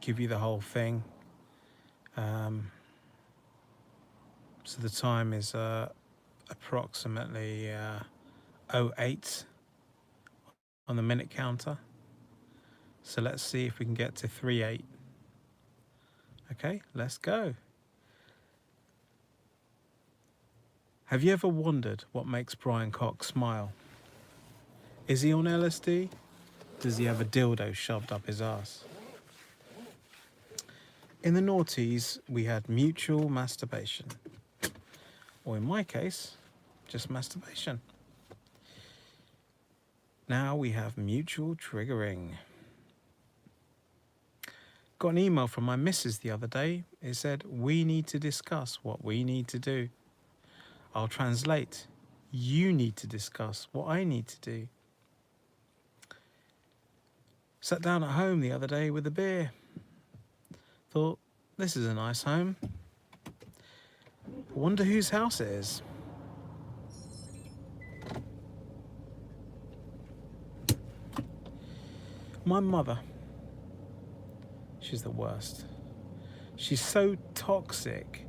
give you the whole thing. So the time is approximately 08 on the minute counter. So let's see if we can get to 38. Okay, let's go. Have you ever wondered what makes Brian Cox smile? Is he on LSD? Does he have a dildo shoved up his ass? In the noughties, we had mutual masturbation. Or in my case, just masturbation. Now we have mutual triggering. Got an email from my missus the other day. It said, we need to discuss what we need to do. I'll translate. You need to discuss what I need to do. Sat down at home the other day with a beer. Thought, this is a nice home. Wonder whose house it is. My mother. She's the worst. She's so toxic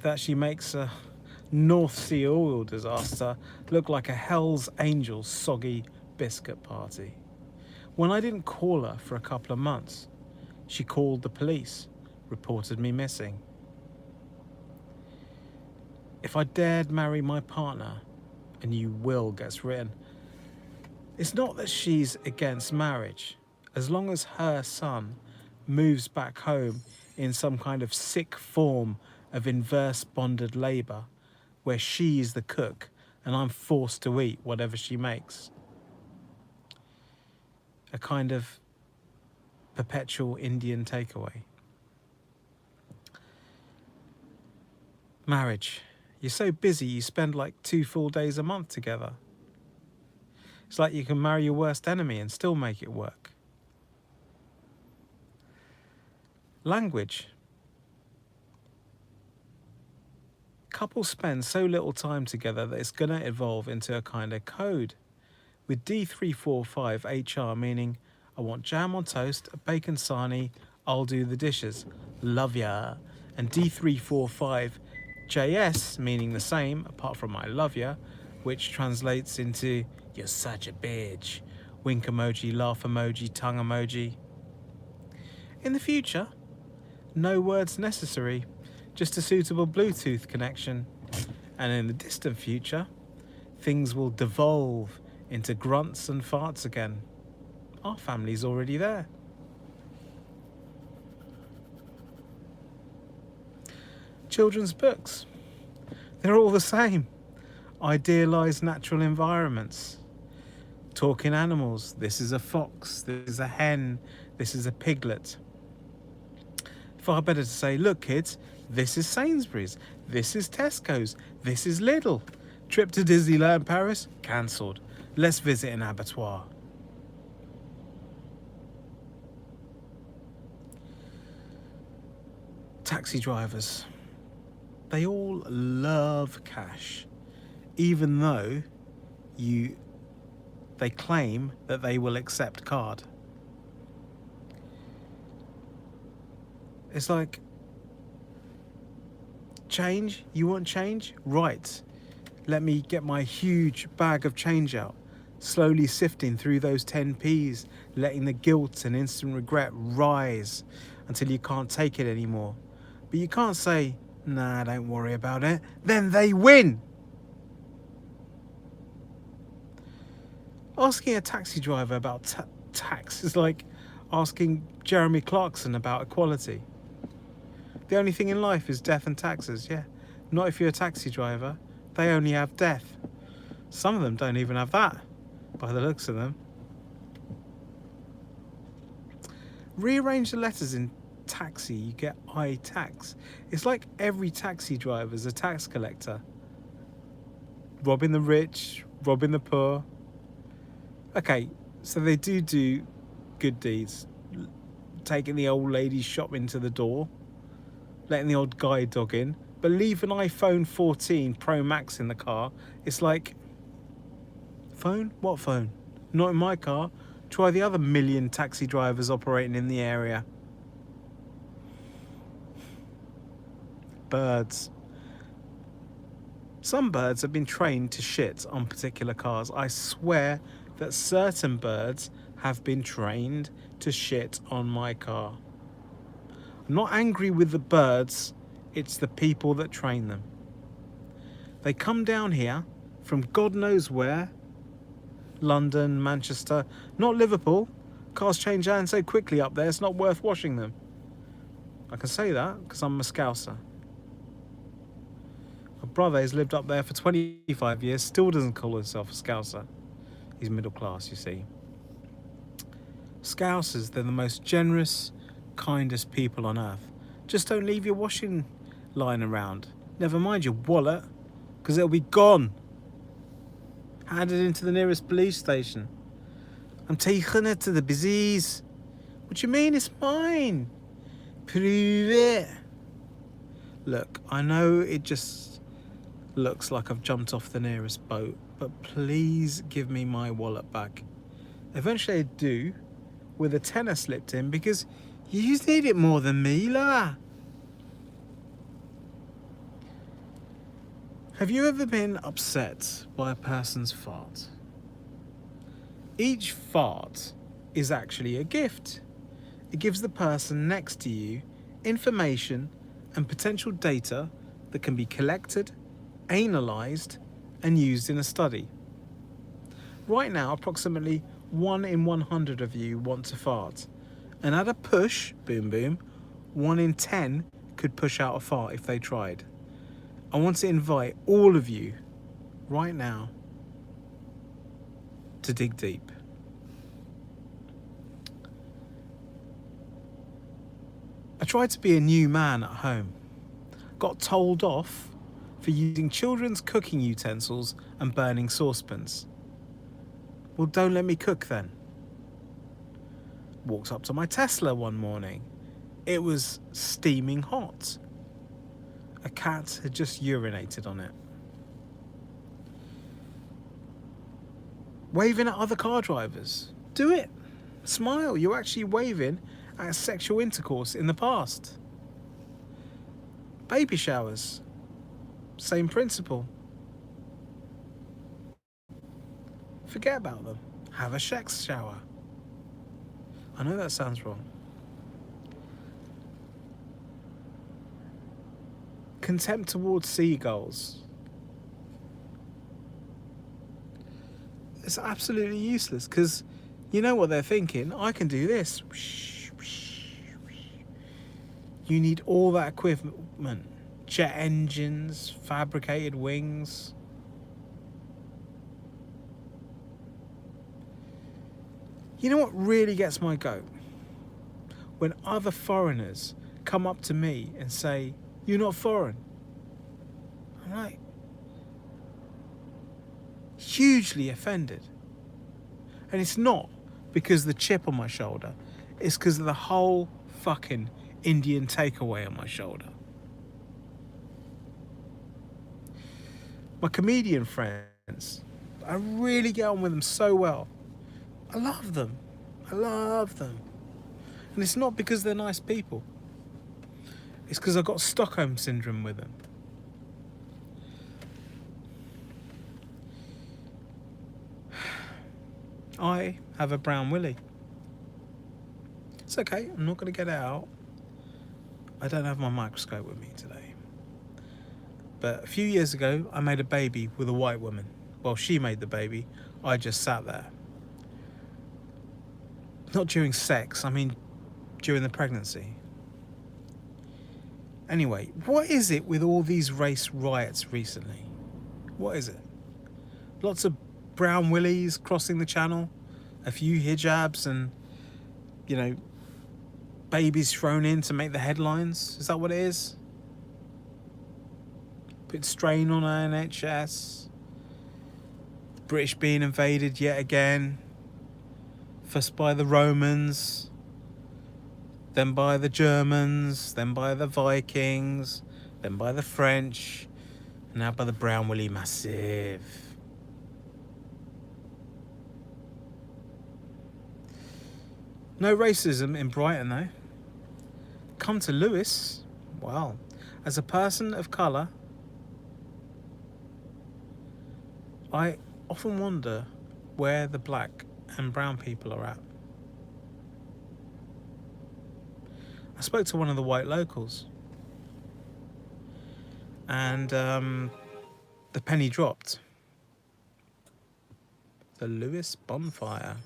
that she makes a North Sea oil disaster look like a Hell's Angels soggy biscuit party. When I didn't call her for a couple of months, she called the police, reported me missing. If I dared marry my partner, and you will gets written, it's not that she's against marriage, as long as her son moves back home in some kind of sick form of inverse bonded labour, where she is the cook and I'm forced to eat whatever she makes. A kind of perpetual Indian takeaway. Marriage. You're so busy you spend like 2 full days a month together. It's like you can marry your worst enemy and still make it work. Language. Couples spend so little time together that it's going to evolve into a kind of code. With D345 HR meaning, I want jam on toast, a bacon sarnie, I'll do the dishes, love ya. And D345 JS meaning the same, apart from I love ya, which translates into you're such a bitch, wink emoji, laugh emoji, tongue emoji. In the future, no words necessary, just a suitable Bluetooth connection. And in the distant future, things will devolve into grunts and farts again. Our family's already there. Children's books. They're all the same. Idealised natural environments. Talking animals. This is a fox. This is a hen. This is a piglet. Far better to say, look kids, this is Sainsbury's. This is Tesco's. This is Lidl. Trip to Disneyland Paris? Cancelled. Let's visit an abattoir. Taxi drivers. They all love cash, even though they claim that they will accept card. It's like, change? You want change? Right. Let me get my huge bag of change out, slowly sifting through those 10p's, letting the guilt and instant regret rise until you can't take it anymore. But you can't say, nah, don't worry about it. Then they win. Asking a taxi driver about tax is like asking Jeremy Clarkson about equality. The only thing in life is death and taxes, yeah. Not if you're a taxi driver. They only have death. Some of them don't even have that, by the looks of them. Rearrange the letters in taxi, you get I-tax. It's like every taxi driver's a tax collector. Robbing the rich, robbing the poor. Okay, so they do good deeds. Taking the old lady shopping to the door. Letting the odd guide dog in, but leave an iPhone 14 Pro Max in the car. It's like, phone? What phone? Not in my car. Try the other million taxi drivers operating in the area. birds. Some birds have been trained to shit on particular cars. I swear that certain birds have been trained to shit on my car. I'm not angry with the birds, it's the people that train them. They come down here from God knows where. London, Manchester, not Liverpool. Cars change hands so quickly up there, it's not worth washing them. I can say that because I'm a Scouser. My brother has lived up there for 25 years, still doesn't call himself a Scouser. He's middle class, you see. Scousers, they're the most generous, kindest people on earth. Just don't leave your washing lying around. Never mind your wallet, because it'll be gone. Hand it into the nearest police station. I'm taking it to the busies. What do you mean it's mine? Prove it. Look, I know it just looks like I've jumped off the nearest boat, but please give me my wallet back. Eventually I do, with a tenner slipped in, because you need it more than me, la. Have you ever been upset by a person's fart? Each fart is actually a gift. It gives the person next to you information and potential data that can be collected, analysed, and used in a study. Right now, approximately 1 in 100 of you want to fart. And at a push, boom boom, 1 in 10 could push out a fart if they tried. I want to invite all of you right now to dig deep. I tried to be a new man at home. Got told off for using children's cooking utensils and burning saucepans. Well, don't let me cook then. Walked up to my Tesla one morning. It was steaming hot. A cat had just urinated on it. Waving at other car drivers. Do it. Smile. You're actually waving at sexual intercourse in the past. Baby showers. Same principle. Forget about them. Have a sex shower. I know that sounds wrong. Contempt towards seagulls. It's absolutely useless because you know what they're thinking. I can do this. You need all that equipment. Jet engines, fabricated wings. You know what really gets my goat? When other foreigners come up to me and say, "You're not foreign." I'm like, hugely offended. And it's not because of the chip on my shoulder. It's because of the whole fucking Indian takeaway on my shoulder. My comedian friends, I really get on with them so well. I love them. I love them. And it's not because they're nice people. It's because I've got Stockholm Syndrome with them. I have a brown willy. It's okay, I'm not going to get it out. I don't have my microscope with me today. But a few years ago, I made a baby with a white woman. Well, she made the baby. I just sat there. Not during sex, I mean during the pregnancy. Anyway, what is it with all these race riots recently? What is it? Lots of brown willies crossing the channel, a few hijabs and, you know, babies thrown in to make the headlines. Is that what it is? Put strain on our NHS. The British being invaded yet again. First by the Romans, then by the Germans, then by the Vikings, then by the French, and now by the brown willy massive. No racism in Brighton though. Come to Lewis, well, As a person of colour, I often wonder where the black and brown people are at. I spoke to one of the white locals, and the penny dropped. The Lewis bonfire.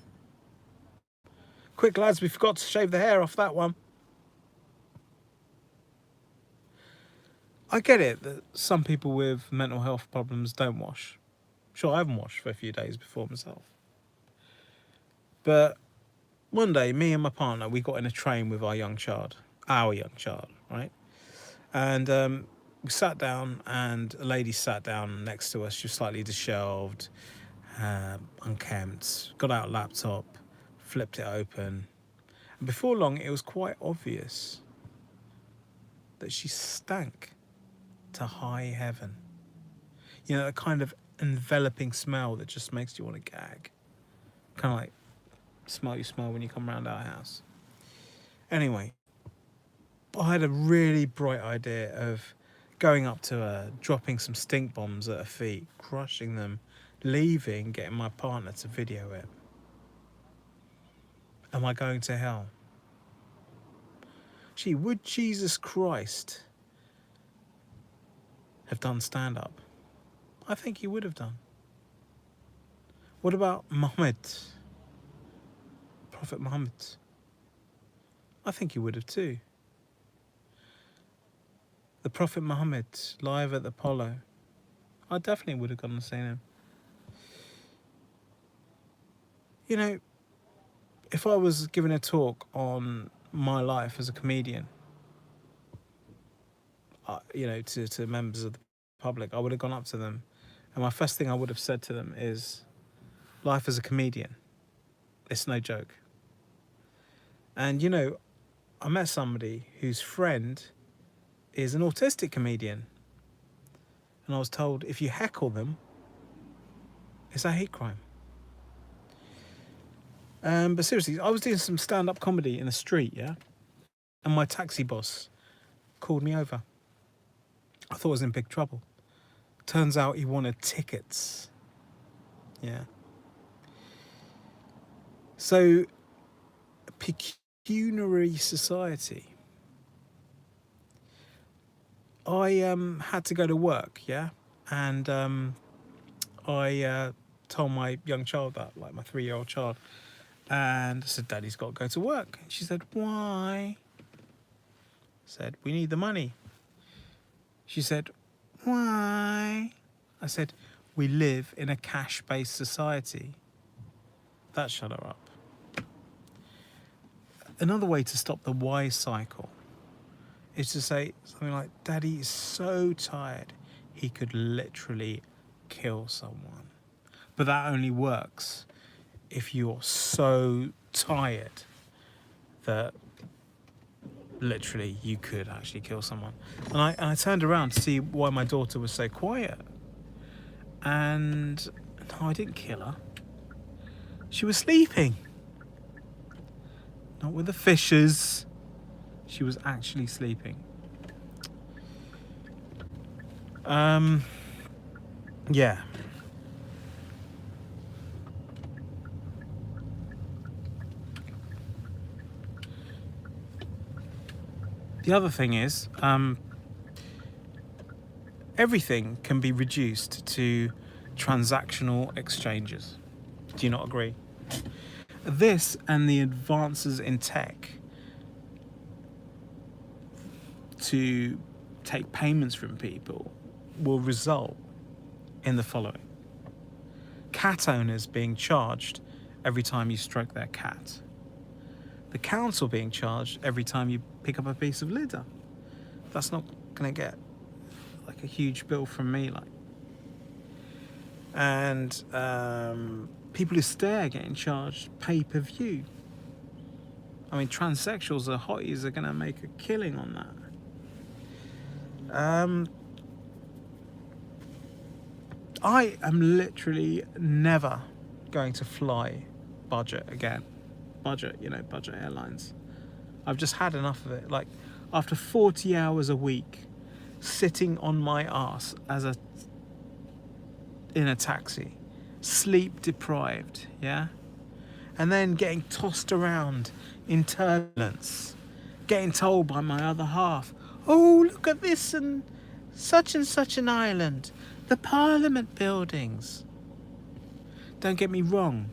Quick, lads, we forgot to shave the hair off that one. I get it that some people with mental health problems don't wash. Sure, I haven't washed for a few days before myself. But one day, me and my partner, we got in a train with our young child, right? And we sat down, and a lady sat down next to us. She was slightly disheveled, unkempt, got out a laptop, flipped it open. And before long, it was quite obvious that she stank to high heaven. You know, a kind of enveloping smell that just makes you want to gag. Kind of like smell you smell when you come round our house. Anyway, I had a really bright idea of going up to her, dropping some stink bombs at her feet, crushing them, leaving, getting my partner to video it. Am I going to hell? Gee, would Jesus Christ have done stand-up? I think he would have done. What about Muhammad? Prophet Muhammad? I think he would have too. The Prophet Muhammad live at the Apollo. I definitely would have gone and seen him. You know, if I was giving a talk on my life as a comedian, to members of the public, I would have gone up to them, and my first thing I would have said to them is, life as a comedian, it's no joke. And you know, I met somebody whose friend is an autistic comedian, and I was told if you heckle them, it's a hate crime. But seriously, I was doing some stand-up comedy in the street, yeah? And my taxi boss called me over. I thought I was in big trouble. Turns out he wanted tickets. Yeah. So, pecuniary society. I had to go to work, yeah? And I told my young child that, like my 3-year-old child. And I said, Daddy's got to go to work. And she said, why? I said, we need the money. She said, why? I said, we live in a cash-based society. That shut her up. Another way to stop the why cycle is to say something like, Daddy is so tired, he could literally kill someone. But that only works if you're so tired that literally you could actually kill someone. And I turned around to see why my daughter was so quiet. And no, I didn't kill her. She was sleeping. Not with the fishes. She was actually sleeping. Yeah. The other thing is, everything can be reduced to transactional exchanges. Do you not agree? This and the advances in tech to take payments from people will result in the following. Cat owners being charged every time you stroke their cat. The council being charged every time you pick up a piece of litter. That's not going to get like a huge bill from me, like. And people who stare getting charged pay-per-view. I mean, transsexuals or hotties are going to make a killing on that. I am literally never going to fly budget again. Budget airlines. I've just had enough of it. Like, after 40 hours a week sitting on my ass in a taxi, sleep deprived, yeah? And then getting tossed around in turbulence, getting told by my other half, oh, look at this and such an island, the Parliament buildings. Don't get me wrong,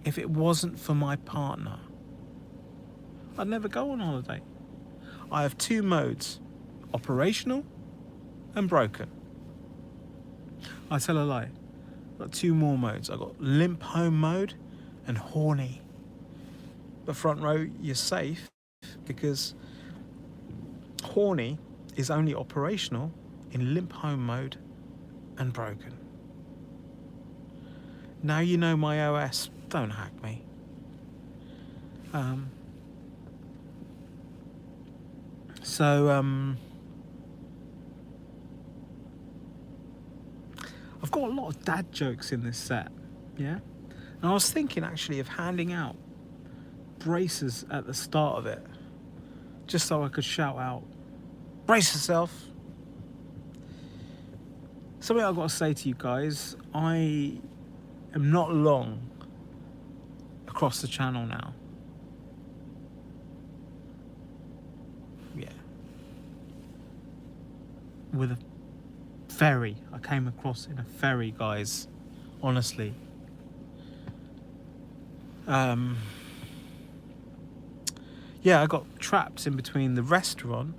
if it wasn't for my partner, I'd never go on holiday. I have 2 modes, operational and broken. I tell a lie. I've got 2 more modes. I've got limp home mode and horny. But front row, you're safe because horny is only operational in limp home mode and broken. Now you know my OS. Don't hack me. I've got a lot of dad jokes in this set, yeah? And I was thinking actually of handing out braces at the start of it, just so I could shout out, brace yourself. Something I've got to say to you guys, I am not long across the channel now. Yeah. With a ferry. I came across in a ferry, guys. Honestly. Yeah, I got trapped in between the restaurant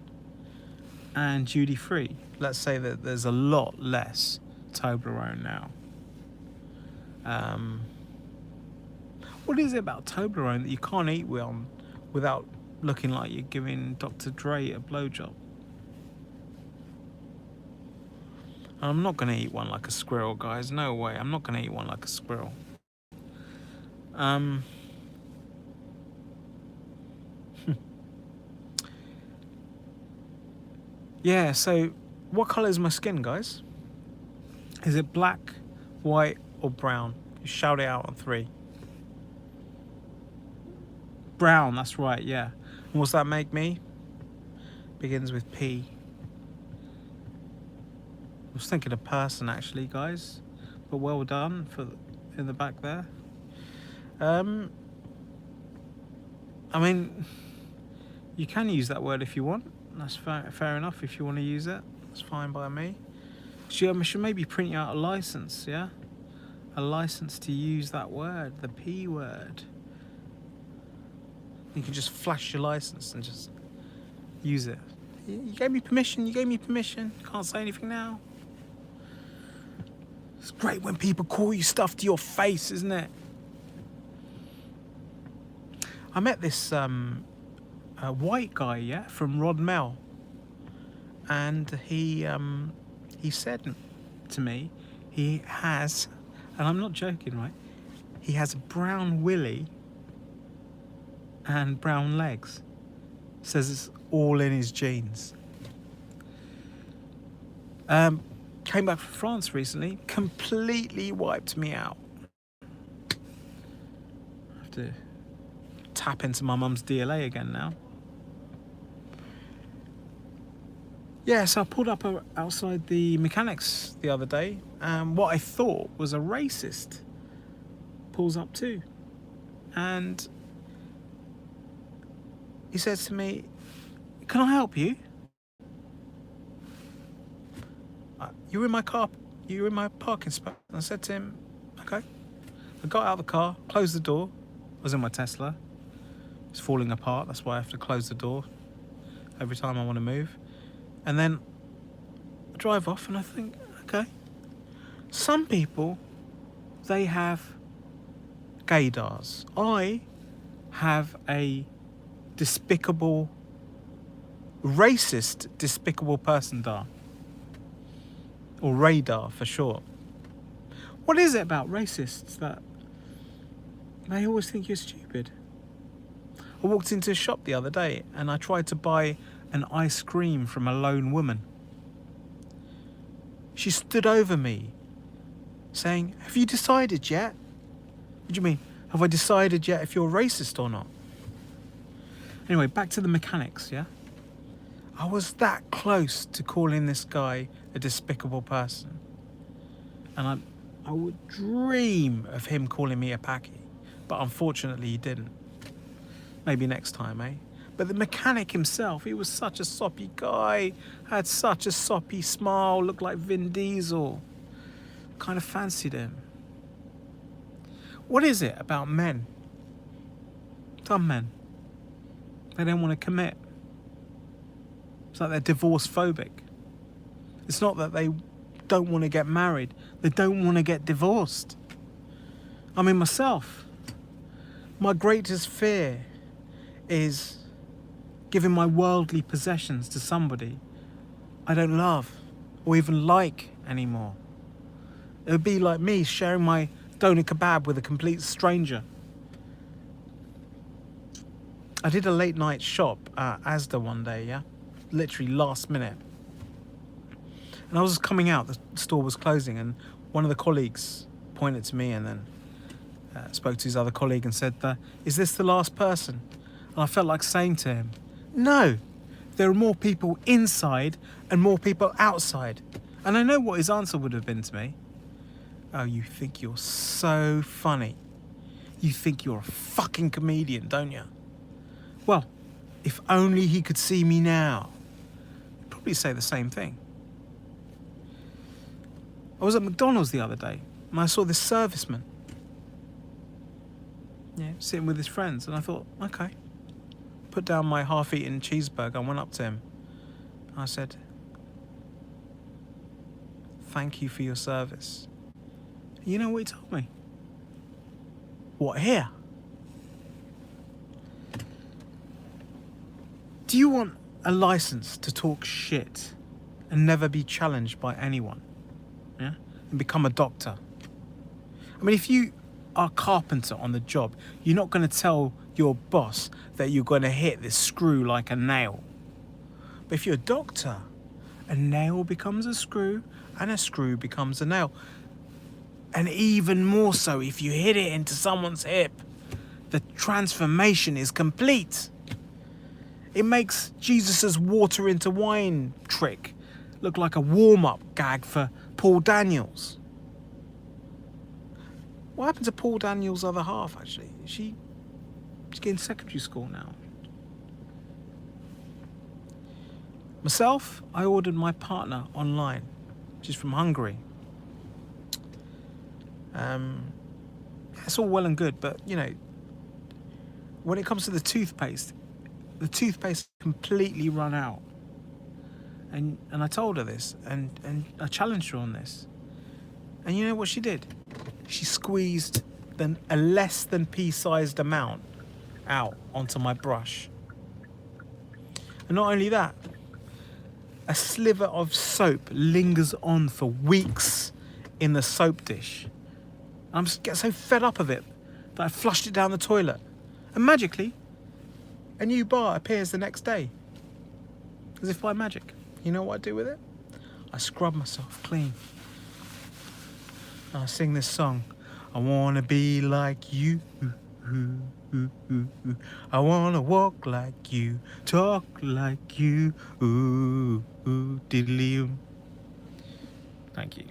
and duty free. Let's say that there's a lot less Toblerone now. What is it about Toblerone that you can't eat one without looking like you're giving Dr. Dre a blowjob? I'm not going to eat one like a squirrel, guys. No way. I'm not going to eat one like a squirrel. Yeah, so what colour is my skin, guys? Is it black, white, or brown? You shout it out on 3. Brown, that's right, yeah. And what's that make me? Begins with P. I was thinking a person actually, guys, but well done in the back there. I mean, you can use that word if you want. That's fair enough. If you want to use it, that's fine by me. I should maybe print you out a license, yeah? A license to use that word, the P word. You can just flash your license and just use it. You gave me permission. You gave me permission. Can't say anything now. It's great when people call you stuff to your face, isn't it? I met this a white guy, yeah, from Rodmell, and he said to me he has, and I'm not joking, right? He has a brown willy and brown legs. Says it's all in his genes. Came back from France recently, completely wiped me out. I have to tap into my mum's DLA again now. Yeah, so I pulled up outside the mechanics the other day, and what I thought was a racist pulls up too. And he says to me, "Can I help you? You're in my car, you're in my parking spot." And I said to him, okay. I got out of the car, closed the door. I was in my Tesla. It's falling apart, that's why I have to close the door every time I want to move. And then I drive off and I think, okay. Some people, they have gaydars. I have a despicable, racist, despicable person-dar. Or radar for short. What is it about racists that they always think you're stupid? I walked into a shop the other day and I tried to buy an ice cream from a lone woman. She stood over me saying, "Have you decided yet?" What do you mean? Have I decided yet if you're racist or not? Anyway, back to the mechanics, yeah? I was that close to calling this guy a despicable person. And I would dream of him calling me a packy. But unfortunately he didn't. Maybe next time, eh? But the mechanic himself, he was such a soppy guy, had such a soppy smile, looked like Vin Diesel. Kind of fancied him. What is it about men? Some men. They don't want to commit. It's like they're divorce phobic. It's not that they don't want to get married. They don't want to get divorced. I mean, myself, my greatest fear is giving my worldly possessions to somebody I don't love or even like anymore. It would be like me sharing my doner kebab with a complete stranger. I did a late night shop at Asda one day, yeah? Literally last minute. And I was just coming out, the store was closing, and one of the colleagues pointed to me and then spoke to his other colleague and said, is this the last person? And I felt like saying to him, no, there are more people inside and more people outside. And I know what his answer would have been to me. Oh, you think you're so funny. You think you're a fucking comedian, don't you? Well, if only he could see me now. He'd probably say the same thing. I was at McDonald's the other day and I saw this serviceman, sitting with his friends, and I thought, okay. Put down my half-eaten cheeseburger and went up to him. I said, thank you for your service. You know what he told me? What, here? Do you want a license to talk shit and never be challenged by anyone? Yeah? And become a doctor? I mean, if you are a carpenter on the job, you're not going to tell your boss that you're going to hit this screw like a nail. But if you're a doctor, a nail becomes a screw and a screw becomes a nail. And even more so if you hit it into someone's hip, the transformation is complete. It makes Jesus' water into wine trick look like a warm-up gag for Paul Daniels. What happened to Paul Daniels' other half, actually? She's getting secondary school now. Myself, I ordered my partner online. She's from Hungary. It's all well and good, but, when it comes to the toothpaste completely run out. And I told her this, and I challenged her on this. And you know what she did? She squeezed a less than pea-sized amount out onto my brush. And not only that, a sliver of soap lingers on for weeks in the soap dish. I'm just getting so fed up of it that I flushed it down the toilet. And magically, a new bar appears the next day. As if by magic. You know what I do with it? I scrub myself clean. And I sing this song. I wanna be like you. I wanna walk like you, talk like you. Diddly-oo. Thank you.